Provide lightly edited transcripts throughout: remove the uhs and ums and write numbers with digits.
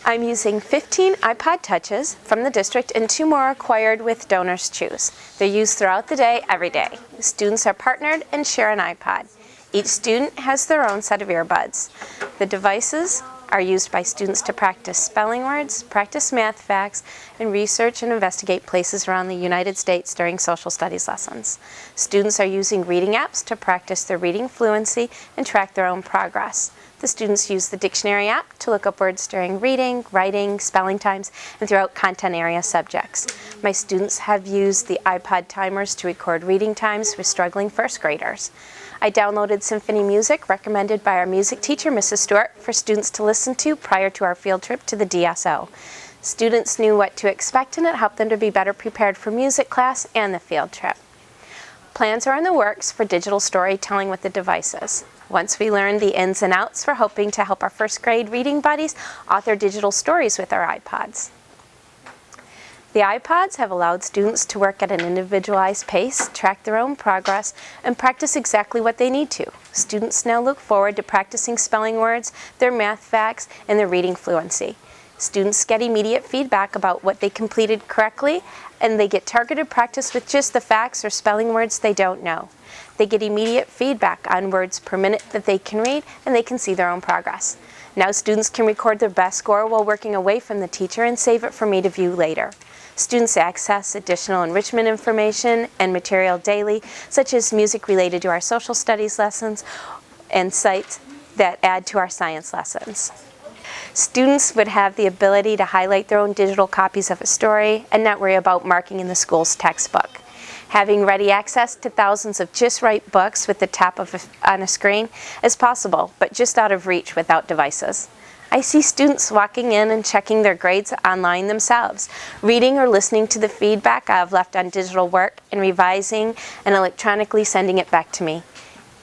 I'm using 15 iPod Touches from the district and 2 more acquired with Donors Choose. They're used throughout the day, every day. Students are partnered and share an iPod. Each student has their own set of earbuds. The devices are used by students to practice spelling words, practice math facts, and research and investigate places around the United States during social studies lessons. Students are using reading apps to practice their reading fluency and track their own progress. The students use the dictionary app to look up words during reading, writing, spelling times, and throughout content area subjects. My students have used the iPod timers to record reading times for struggling first graders. I downloaded symphony music recommended by our music teacher, Mrs. Stewart, for students to listen to prior to our field trip to the DSO. Students knew what to expect, and it helped them to be better prepared for music class and the field trip. Plans are in the works for digital storytelling with the devices. Once we learn the ins and outs, we're hoping to help our first grade reading buddies author digital stories with our iPods. The iPods have allowed students to work at an individualized pace, track their own progress, and practice exactly what they need to. Students now look forward to practicing spelling words, their math facts, and their reading fluency. Students get immediate feedback about what they completed correctly, and they get targeted practice with just the facts or spelling words they don't know. They get immediate feedback on words per minute that they can read, and they can see their own progress. Now students can record their best score while working away from the teacher and save it for me to view later. Students access additional enrichment information and material daily, such as music related to our social studies lessons and sites that add to our science lessons. Students would have the ability to highlight their own digital copies of a story and not worry about marking in the school's textbook. Having ready access to thousands of just right books with the tap on a screen is possible, but just out of reach without devices. I see students walking in and checking their grades online themselves, reading or listening to the feedback I've left on digital work and revising and electronically sending it back to me.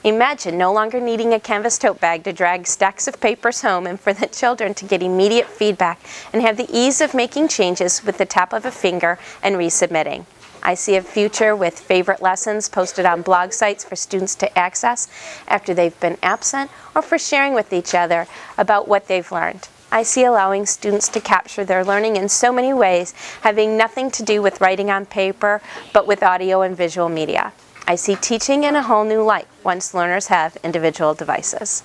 Imagine no longer needing a canvas tote bag to drag stacks of papers home, and for the children to get immediate feedback and have the ease of making changes with the tap of a finger and resubmitting. I see a future with favorite lessons posted on blog sites for students to access after they've been absent, or for sharing with each other about what they've learned. I see allowing students to capture their learning in so many ways, having nothing to do with writing on paper, but with audio and visual media. I see teaching in a whole new light once learners have individual devices.